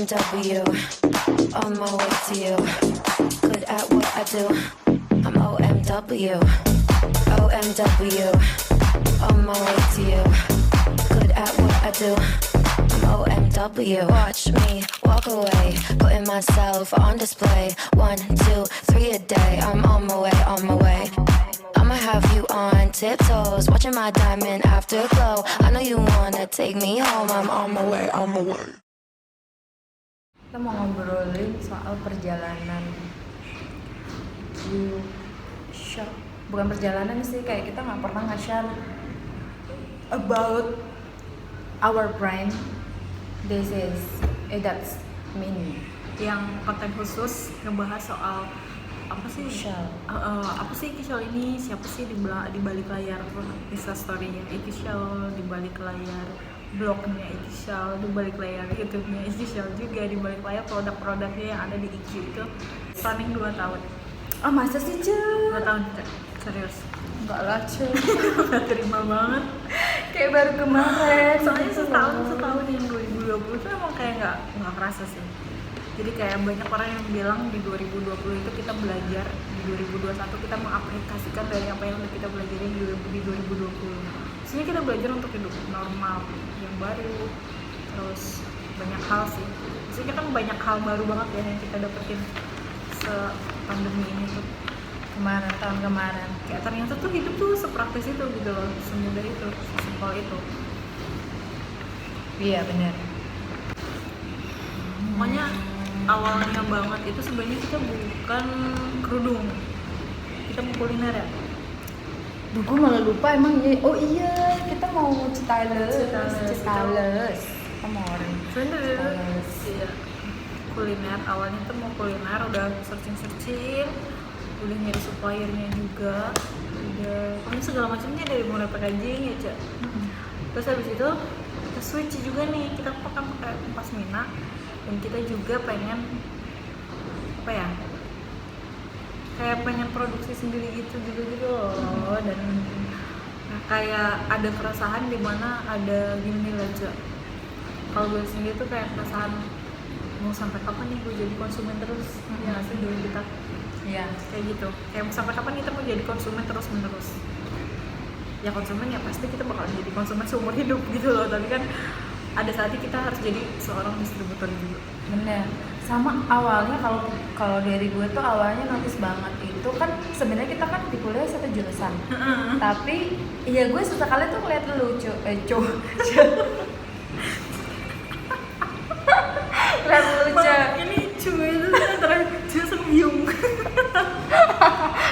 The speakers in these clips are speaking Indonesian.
OMW, on my way to you. Good at what I do. I'm OMW, OMW, on my way to you. Good at what I do. I'm OMW. Watch me walk away, putting myself on display. 1, 2, 3 a day. I'm on my way, on my way. I'ma have you on tiptoes, watching my diamond afterglow. I know you wanna take me home. I'm on my way, on my way. Kita mau ngobrolin soal perjalanan. Bukan perjalanan sih, kayak kita nggak pernah nge-share about our brain. That's meaning. Yang konten khusus ngebahas soal apa sih apa sih Ikishal ini, siapa sih di balik layar Insta story-nya Ikishal, di balik layar blognya Ikishal, di balik layar YouTube-nya Ikishal, juga di balik layar produk-produknya yang ada di IQ itu running 2 tahun. Oh masa sih cuy? 2 tahun serius? Enggak lah cuy. Gak terima banget. Kayak baru kemarin. Soalnya setahun yang 2020 itu emang kayak nggak kerasa sih. Jadi kayak banyak orang yang bilang di 2020 itu kita belajar, di 2021 kita mengaplikasikan dari apa yang udah kita belajarin di 2020. Maksudnya kita belajar untuk hidup normal yang baru, terus banyak hal sih. Maksudnya kan banyak hal baru banget ya yang kita dapetin se-pandemi ini tuh. Tahun kemarin. Kayak ternyata tuh hidup tuh sepraktis itu gitu loh, semudah itu, sesimpel itu. Iya benar. Pokoknya awalnya banget itu sebenarnya kita bukan kerudung, kita mau kuliner ya. Duh, gue malah lupa emang ya. Oh iya, kita mau Citales. Kita mau orang. Iya. Kuliner, awalnya tuh mau kuliner, udah searching, udah nyari suppliernya juga, udah pokoknya segala macamnya dari mulai packaging ya Cak. Terus habis itu kita switch juga nih, kita pakai pasmina dan kita juga pengen apa ya, kayak pengen produksi sendiri gitu loh. Dan kayak ada keresahan di mana ada gini lah Cak, kalau gue sendiri tuh kayak keresahan mau sampai kapan nih gue jadi konsumen terus. Ya nggak sih dulu kita. Iya. Kayak gitu, kayak sampai kapan kita mau jadi konsumen terus menerus. Ya konsumen ya pasti kita bakal jadi konsumen seumur hidup gitu loh, tapi kan ada saatnya kita harus jadi seorang distributor juga. Bener. Sama awalnya kalau dari gue tuh awalnya notice banget itu kan sebenarnya kita kan di kuliah satu jurusan. Tapi iya gue sesekali tuh ngeliat lu lihat lucu. Ini cuy itu antara jurusan biung.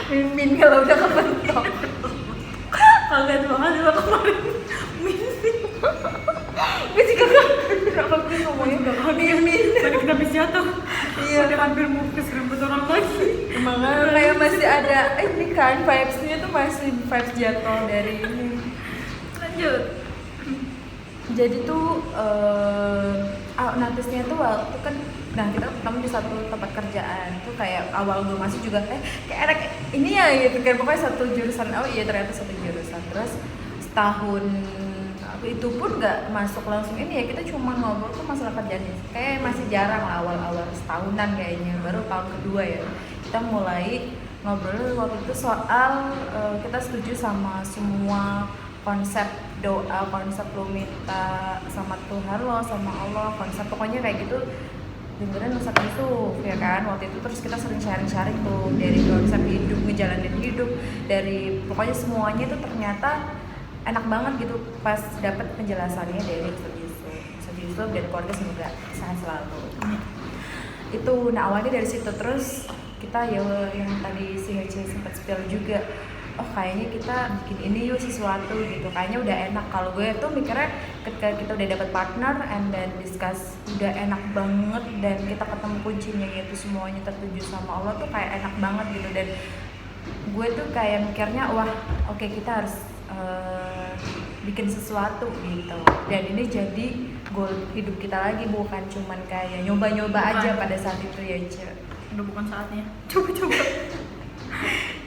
Mimin kalau udah kebentok. Kaget banget juga kemarin. Gue juga kenapa gue ngomongnya Mimin. Tadi kita habis jatuh. Iya. Udah hampir mau keserempet orang lagi. Makanya kayak masih ada ini kan vibes-nya tuh masih vibes jatuh dari ini. Lanjut. Jadi tuh notice-nya tuh waktu kan, nah kita ketemu di satu tempat kerjaan tuh kayak awal gue masih juga kayak enak ini ya gitu kan, pokoknya satu jurusan. Oh iya ternyata satu jurusan. Terus setahun itu pun nggak masuk langsung ini ya, kita cuma ngobrol tuh masalah kerjaan kayak masih jarang lah, awal setahunan kayaknya, baru tahun kedua ya kita mulai ngobrol waktu itu soal kita setuju sama semua konsep doa, konsep lo minta sama Tuhan lo, sama Allah, konsep pokoknya kayak gitu dengerin Ustaz Yusuf ya kan waktu itu. Terus kita sering sharing tuh dari konsep hidup, ngejalanin hidup, dari pokoknya semuanya tuh ternyata enak banget gitu pas dapet penjelasannya dari Ustaz Yusuf dan keluarga, semoga sehat selalu. Itu nah awalnya dari situ. Terus kita ya yang tadi si Hece sempat spill juga, oh kayaknya kita bikin ini yuk sesuatu gitu, kayaknya udah enak. Kalau gue tuh mikirnya ketika kita udah dapet partner and then discuss udah enak banget dan kita ketemu kuncinya yaitu semuanya tertuju sama Allah tuh kayak enak banget gitu. Dan gue tuh kayak mikirnya wah oke, kita harus bikin sesuatu gitu, dan ini jadi goal hidup kita lagi, bukan cuman kayak nyoba-nyoba aja pada saat itu ya Cek. Udah bukan saatnya coba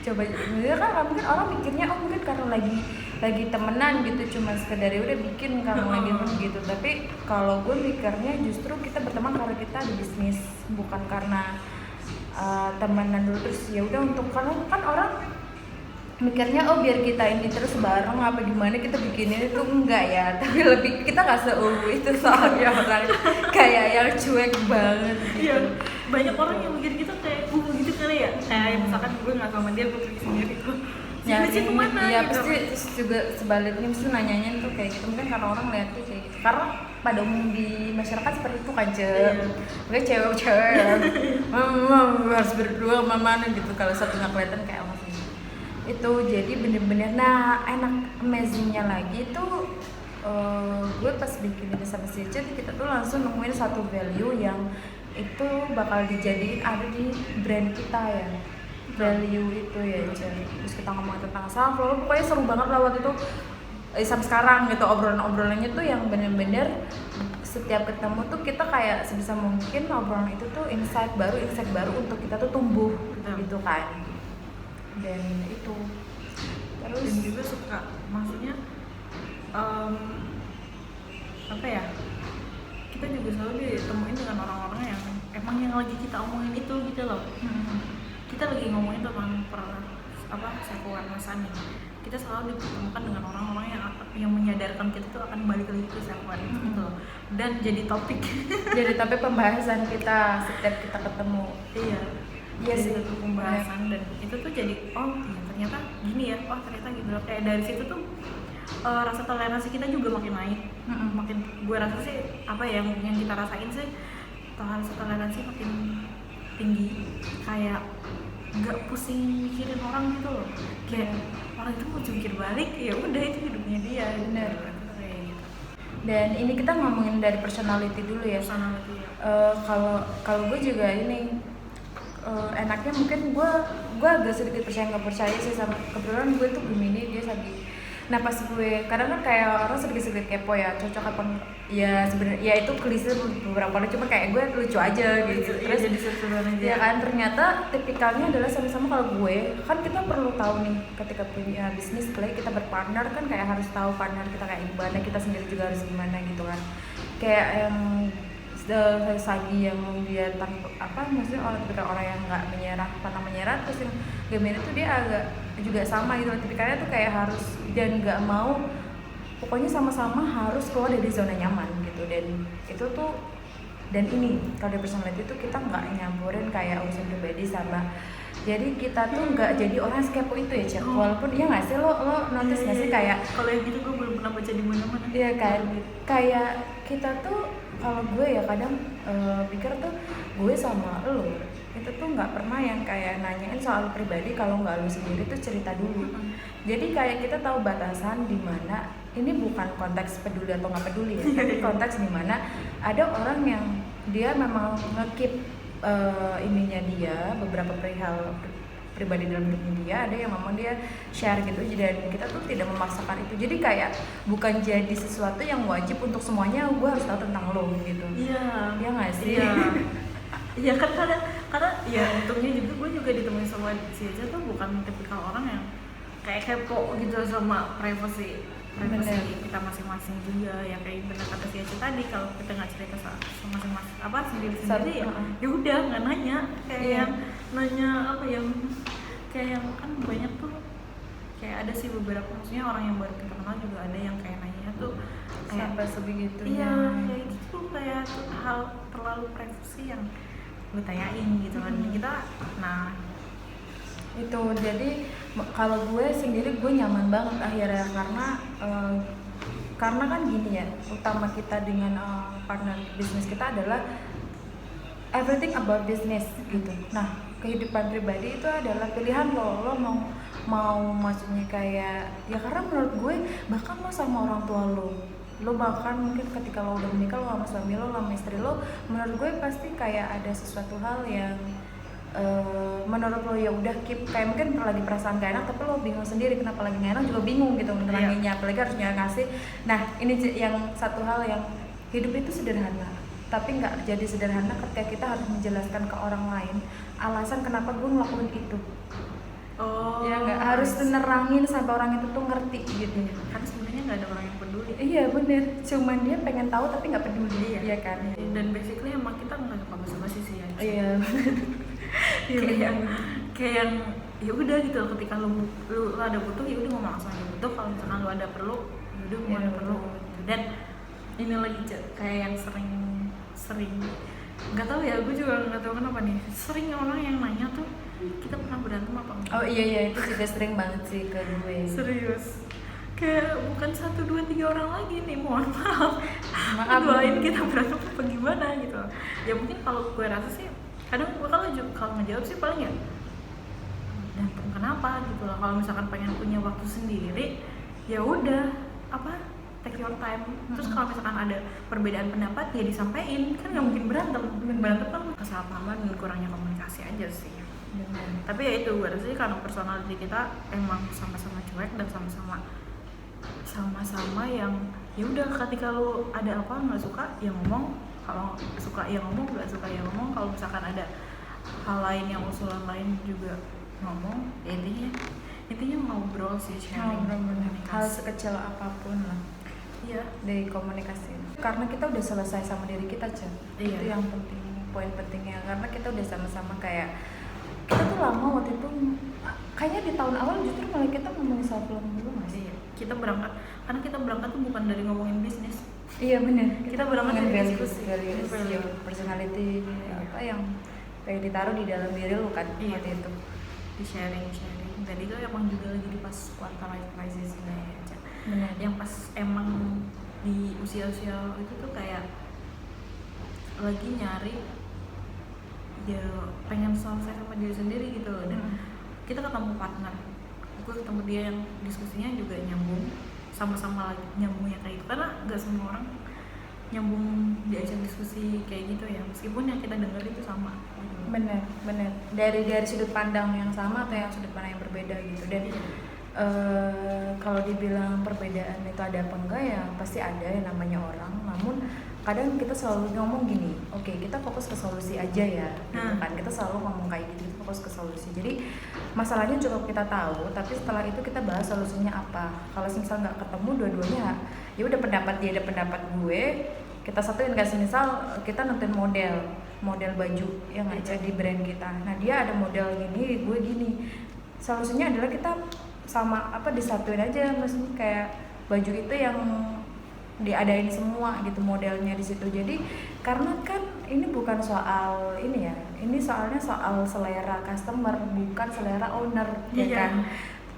Sebenarnya kan mungkin orang mikirnya oh mungkin karena lagi lagi temenan gitu, cuma sekedar ya udah bikin kamu lagi gitu. Tapi kalau gue mikirnya justru kita berteman karena kita ada bisnis, bukan karena temenan dulu terus ya udah untuk, karena kan orang mikirnya oh biar kita ini terus bareng apa gimana kita bikinin itu, enggak ya, tapi lebih kita nggak itu soalnya orang kayak yang cuek banget gitu. Iya, banyak orang yang mikir gitu kayak gitu kali ya, kayak misalkan gue nggak sama dia, gue pergi sendiri tuh Nyari, sih kemana ya gitu. pasti terus juga sebaliknya mesti nanyanya tuh kayak gitu, mungkin karena orang lihatnya kayak gitu, karena pada umum di masyarakat seperti itu kan makanya cewek-cewek yang harus berdua sama mana gitu, kalau satu nggak kelihatan kayak apa sih itu. Jadi bener-bener, nah enak amazingnya lagi tuh gue pas bikin ini sama si Cid, kita tuh langsung nemuin satu value yang itu bakal dijadiin ada di brand kita ya, value itu ya Cid. Terus kita ngomong tentang self love, pokoknya seru banget lah waktu itu sampai sekarang gitu, obrolannya tuh yang bener-bener setiap ketemu tuh kita kayak sebisa mungkin obrolan itu tuh insight baru untuk kita tuh tumbuh gitu kan. Dan itu terus dan juga suka, maksudnya apa ya, kita juga selalu ditemuin dengan orang-orang yang emang yang lagi kita omongin itu gitu loh. Kita lagi ngomongin tentang self awareness nih, kita selalu ditemukan dengan orang-orang yang menyadarkan kita tuh akan balik lagi ke self awareness gitu loh, dan jadi topik pembahasan kita setiap kita ketemu. Iya sih, itu pembahasan dan itu tuh jadi oh iya ternyata gini ya, oh ternyata gitu loh. Kayak dari situ tuh rasa toleransi kita juga makin naik. Makin, gue rasa sih apa ya yang kita rasain sih, rasa toleransi makin tinggi, kayak nggak pusing mikirin orang gitu loh, kayak orang itu mau jungkir balik ya udah itu hidupnya dia. Bener. Kayak gitu. Dan ini kita ngomongin dari personality dulu ya. Personality ya. Kalau gue juga ini enaknya mungkin gue agak sedikit percaya nggak percaya sih, sama kebetulan gue tuh Gemini, dia Sagi. Nah pas gue kadang kan kayak orang sedikit kepo ya, cocok apa ya, sebenarnya ya itu klise beberapa kali, cuma kayak gue lucu aja gitu. Terus jadi seru-seruan aja ya kan, ternyata tipikalnya adalah sama-sama. Kalau gue kan kita perlu tahu nih ketika punya bisnis play, kita berpartner kan kayak harus tahu partner kita kayak gimana, kita sendiri juga harus gimana gitu kan. Kayak yang Sagi yang dia maksudnya orang yang nggak pernah menyerah, terus yang Gemini tuh dia agak juga sama gitu, tipikalnya tuh kayak harus dan nggak mau, pokoknya sama-sama harus keluar dari zona nyaman gitu. Dan itu tuh, dan ini kalau di personality itu kita nggak nyampurin kayak urusan pribadi sama, jadi kita tuh nggak jadi orang skepo itu ya Cek. Walaupun ya nggak sih, lo notice nggak sih kayak kalau yang gitu gue belum pernah baca di mana-mana. iya kan, kayak kita tuh, kalau gue ya kadang pikir tuh gue sama lo itu tuh nggak pernah yang kayak nanyain soal pribadi, kalau nggak lo sendiri tuh cerita dulu. Jadi kayak kita tahu batasan di mana ini bukan konteks peduli atau nggak peduli ya, tapi konteks di mana ada orang yang dia memang nge-keep ininya dia, beberapa perihal pribadi dalam hidupnya dia, ada yang memang dia share gitu, dan kita tuh tidak memaksakan itu. Jadi kayak bukan jadi sesuatu yang wajib untuk semuanya gue harus tahu tentang lo gitu. Iya nggak sih? Iya kan, karena ya untungnya juga gue juga ditemuin sama si Aja tuh bukan tipikal orang yang kayak kepo gitu sama privasi kita masing-masing juga, ya kayak benar kata si Aja tadi, kalau kita nggak cerita sama masing-masing sendiri ya udah nggak nanya, kayak yang nanya apa yang kayak yang kan banyak tuh, kayak ada sih beberapa, maksudnya orang yang baru kita kenal juga ada yang kayak nanya tuh kayak sampai sebegitunya. iya kayak itu tuh kayak tuh hal terlalu privasi yang gue tanyain gitu kan. Kita itu jadi kalau gue sendiri gue nyaman banget akhirnya, karena kan gini ya, utama kita dengan partner bisnis kita adalah everything about business gitu. Nah kehidupan pribadi itu adalah pilihan lo mau maksudnya kayak ya, karena menurut gue bahkan lo sama orang tua lo bahkan mungkin ketika lo udah menikah, lo sama suami lo sama istri lo, menurut gue pasti kayak ada sesuatu hal yang menurut lo ya udah keep, kayak mungkin lagi perasaan gak enak tapi lo bingung sendiri kenapa lagi gak enak, juga bingung gitu meneranginya, apalagi harus ngasih. Nah ini yang satu hal yang hidup itu sederhana, tapi nggak jadi sederhana ketika kita harus menjelaskan ke orang lain alasan kenapa gue ngelakuin itu. Oh, Ya nggak harus nerangin sampai orang itu tuh ngerti gitu. kan sebenarnya nggak ada orang yang peduli. Iya bener, cuman dia pengen tahu tapi nggak peduli, iya kan? Dan basically emang kita nggak suka basa-basi sih ya. Iya. Kayak yang ya udah gitu loh, ketika lu ada butuh ya udah ngomong langsung aja butuh, kalau misalkan lu ada perlu ya udah ngomong Iya, ada perlu betul. gitu. Dan ini lagi kayak yang sering nggak tahu ya, gue juga nggak tahu kenapa nih sering orang yang nanya tuh kita pernah berantem apa enggak. Oh iya itu juga sering banget sih ke gue. Serius, kayak bukan 1, 2, 3 orang lagi nih, mohon maaf Maaf. doain kita berantem apa gimana gitu. Ya mungkin kalau gue rasa sih kadang gue kalau ngejawab sih paling ya berantem kenapa gitu lah. Kalau misalkan pengen punya waktu sendiri ya udah apa, take your time. Terus kalau misalkan ada perbedaan pendapat ya disampaikan, kan nggak mungkin berantem. Berantem kan kesalahpahaman dan kurangnya komunikasi aja sih. Bener. Tapi ya itu gue rasa sih karena personality kita emang sama-sama cuek dan sama-sama yang ya udah, ketika lu ada apa nggak suka ya ngomong, kalau suka ya ngomong, nggak suka ya ngomong. Kalau misalkan ada hal lain yang usulan lain juga ngomong, ya intinya ngobrol sih, sharing, Hal sekecil apapun lah iya. dari komunikasi. Karena kita udah selesai sama diri kita, Cen. Iya. Itu yang penting, poin pentingnya. Karena kita udah sama-sama kayak kita tuh lama waktu itu kayaknya di tahun awal justru malah kita ngomongin self love dulu nggak sih? Iya, kita berangkat tuh bukan dari ngomongin bisnis. Iya benar. Kita berangkat dari Ngomongin diskusi. values, Value. personality, apa yang pengen ditaruh di dalam diri lu kan Iya. waktu itu. Di sharing. Dan itu emang juga lagi di pas quarter life crisis ini aja. Benar. Yang pas emang di usia-usia itu tuh kayak lagi nyari ya pengen selesai sama diri sendiri gitu loh. Dan kita ketemu partner, gue ketemu dia yang diskusinya juga nyambung, sama-sama lagi nyambungnya kayak itu, karena nggak semua orang nyambung diajak diskusi kayak gitu ya, meskipun yang kita denger itu sama gitu. Benar. Dari sudut pandang yang sama atau yang sudut pandang yang berbeda gitu. Dan kalau dibilang perbedaan itu ada apa enggak ya pasti ada yang namanya orang. Namun kadang kita selalu ngomong gini, oke, kita fokus ke solusi aja ya, gitu kan. Kita selalu ngomong kayak gitu, kita fokus ke solusi. Jadi masalahnya cukup kita tahu, tapi setelah itu kita bahas solusinya apa. Kalau misal nggak ketemu dua-duanya, ya udah pendapat dia ada pendapat gue, kita satuin. Kasih misal kita nentuin model baju yang aja di brand kita. Nah dia ada model gini, gue gini. Solusinya adalah kita sama apa disatuin aja, maksudnya kayak baju itu yang diadain semua gitu modelnya di situ. Jadi karena kan ini bukan soal ini ya, ini soalnya soal selera customer bukan selera owner, ya Iya. kan.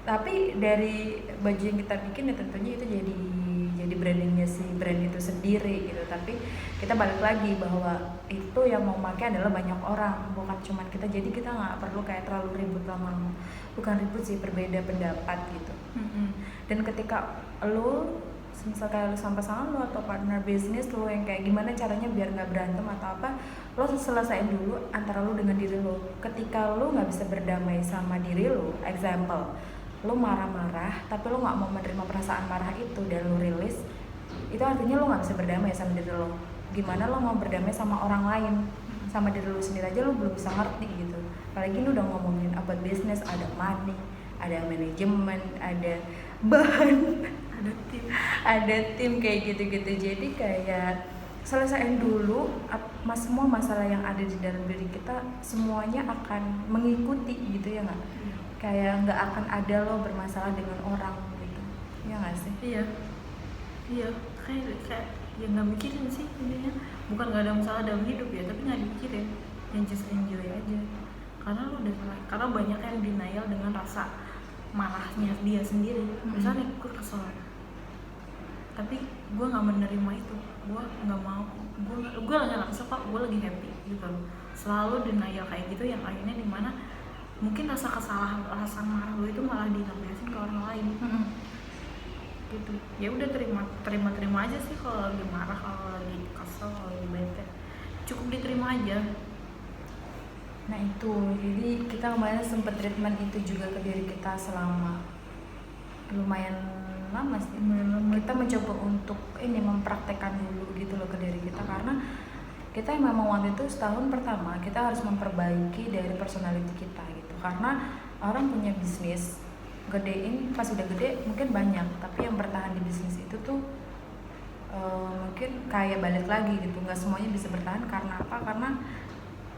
Tapi dari baju yang kita bikin ya tentunya itu jadi brandingnya si brand itu sendiri gitu. Tapi kita balik lagi bahwa itu yang mau pakai adalah banyak orang, bukan cuma kita. Jadi kita nggak perlu kayak terlalu ribut lama-lama, bukan ribut sih, berbeda pendapat gitu. Dan ketika lo misal kayak lu sama pasangan lu atau partner bisnis lu yang kayak gimana caranya biar nggak berantem atau apa, lo selesaiin dulu antara lu dengan diri lu. Ketika lu nggak bisa berdamai sama diri lu, example lu marah-marah tapi lu nggak mau menerima perasaan marah itu dan lu rilis, itu artinya lu nggak bisa berdamai sama diri lu. Gimana lu mau berdamai sama orang lain? Sama diri lu sendiri aja lu belum bisa ngerti gitu, apalagi lu udah ngomongin about bisnis, ada money, ada manajemen, ada bahan, ada tim kayak gitu-gitu. Jadi kayak selesaiin dulu semua masalah yang ada di dalam diri kita, semuanya akan mengikuti gitu ya nggak? Kayak nggak akan ada lo bermasalah dengan orang gitu, ya nggak sih? Iya kayak ya nggak mikirin sih intinya, bukan nggak ada masalah dalam hidup ya, tapi nggak dipikirin, yang just enjoy aja. Karena lo udah karena banyak yang denial dengan rasa marahnya dia sendiri. Misalnya gue kesel tapi gue nggak menerima itu, gue nggak mau, gue lagi nggak kesel kok, gue lagi happy gitu loh. Selalu denial kayak gitu yang akhirnya dimana mungkin rasa kesalahan, rasa marah lo itu malah dilampiasin ke orang lain. Gitu. Ya udah terima aja sih kalau lagi marah, kalau lagi kesel, kalau lagi bete, cukup diterima aja. Nah itu, jadi kita kemarin sempet treatment itu juga ke diri kita selama lumayan lama sih. Kita mencoba untuk ini mempraktekkan dulu gitu loh ke diri kita, karena kita memang waktu itu setahun pertama kita harus memperbaiki dari personality kita gitu. Karena orang punya bisnis gedein, pas udah gede mungkin banyak, tapi yang bertahan di bisnis itu tuh mungkin kayak balik lagi gitu. Nggak semuanya bisa bertahan karena apa? Karena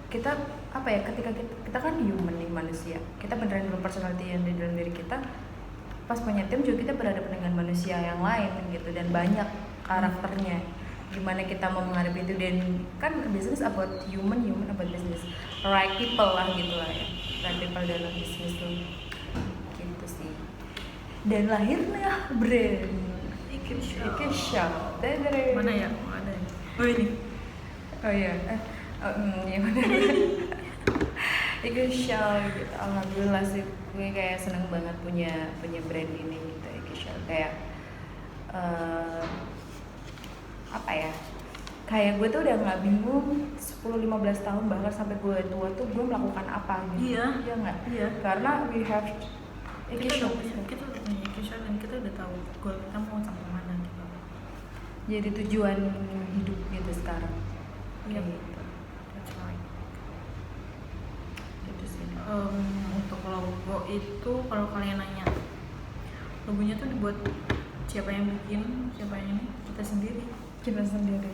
kita apa ya, ketika kita kan human nih, manusia, kita beneran dulu personality yang di dalam diri kita. Pas punya tim juga kita berhadapan dengan manusia yang lain gitu, dan banyak karakternya, gimana kita mau menghadapi itu. Dan kan bisnis about human about business, right people lah gitu lah ya, right people dalam bisnis tuh gitu sih. Dan lahirnya brand Ikisha. Mana ya? Oh, ada. Oh ini. Oh iya, iya bener. Ikisha gitu. Alhamdulillah sih, gue kayak seneng banget punya brand ini gitu, Ikisha. Kayak apa ya, kayak gue tuh udah nggak bingung 10-15 tahun bahkan sampai gue tua tuh gue melakukan apa gitu. Iya nggak? Iya. Karena we have Kita Ikisha. udah punya Ikisha dan kita udah tahu goal kita mau sampai mana gitu. Jadi tujuan hidup gitu sekarang. Iya. Kayak gitu. That's right. Gitu sih. Untuk logo itu kalau kalian nanya logonya tuh dibuat siapa yang bikin, siapa yang ini, kita sendiri. Kita sendiri.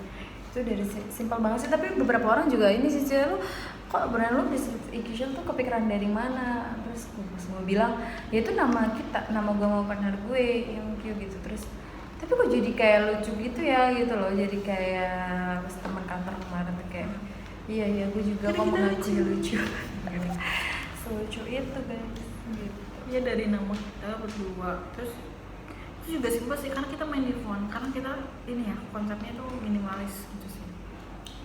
Itu dari simpel banget sih, tapi beberapa orang juga ini sih, lu kok brand lu bisa Ikisha tuh kepikiran dari mana? Terus gue bilang ya itu nama kita, nama gue sama partner gue yang Q gitu. Terus tapi kok jadi kayak lucu gitu ya gitu loh, jadi kayak pas teman kantor kemarin tuh kayak iya gue juga Jadi kok kita mengaji lucu selucu itu guys gitu. Ya dari nama kita berdua. Terus itu juga simpel sih karena kita main di font, karena kita ini ya konsepnya tuh minimalis gitu sih.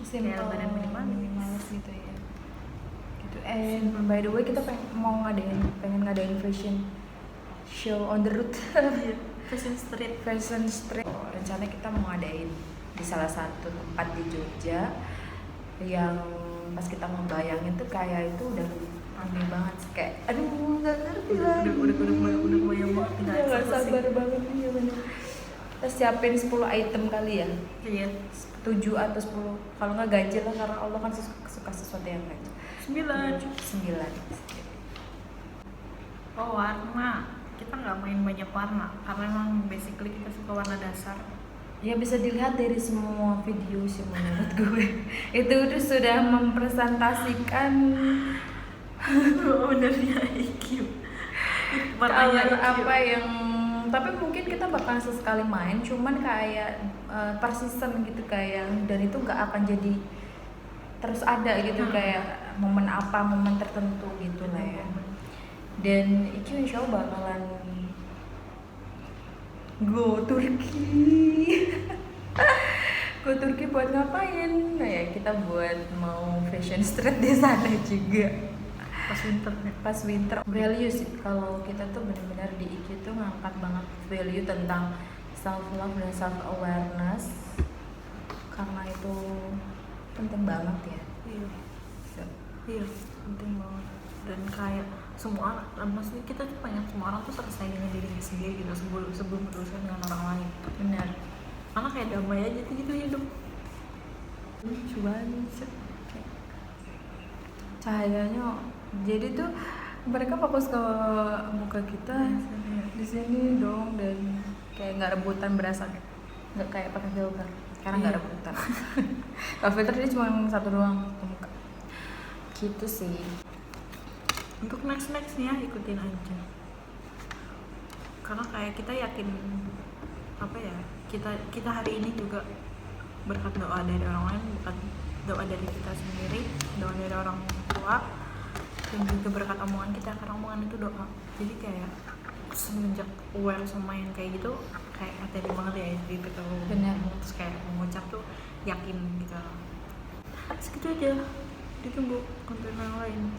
Simple, Kayak badan minimalis gitu ya gitu. And by the way kita pengen ngadain fashion show on the road. Fashion street. Fashion street. Rencananya kita mau ngadain di salah satu tempat di Jogja yang pas kita ngebayangin tuh kayak itu udah rame banget sih, kayak aduh nggak ngerti lagi. Udah bayang banget, Nggak sabar banget nih ya bener. Kita siapin 10 item kali ya. Iya. 7 atau 10, kalau nggak ganjil lah, karena Allah kan suka sesuatu yang ganjil. 9. 9. Oh, warna. Kita nggak main banyak warna karena emang basically kita suka warna dasar. Ya bisa dilihat dari semua video sih menurut gue. Itu udah sudah mempresentasikan Benernya IQ. color apa yang, tapi mungkin kita bakal sesekali main, cuman kayak per season gitu kayak, dan itu nggak akan jadi terus ada gitu, kayak momen tertentu gitu lah ya. Dan itu insya Allah bakalan go Turki. Go Turki buat ngapain? Nah ya kita buat mau fashion street di sana juga. Pas winter. Value sih, kalau kita tuh benar-benar di IQ tuh ngangkat banget value tentang self love dan self awareness, karena itu penting banget ya. Iya, penting banget. Dan kayak semua orang, maksudnya kita tuh banyak, semua orang tuh selesai dengan dirinya sendiri gitu sebelum berurusan dengan orang lain. Benar. Karena kayak damai aja gitu hidup. Coba cahayanya, jadi tuh mereka fokus ke muka kita di sini dong, dan kayak nggak rebutan, berasa nggak kayak pakai filter karena nggak rebutan. Kalau filter dia cuma satu doang ke muka gitu sih. Untuk nextnya ikutin aja, karena kayak kita yakin apa ya, kita hari ini juga berkat doa dari orang lain, bukan doa dari kita sendiri, doa dari orang tua, dan juga berkat omongan kita, karena omongan itu doa. Jadi kayak semenjak aware sama yang kayak gitu, kayak hati banget ya gitu. Benar. Terus kayak mengucap tuh yakin gitu. Segitu aja, ditunggu konten yang lain.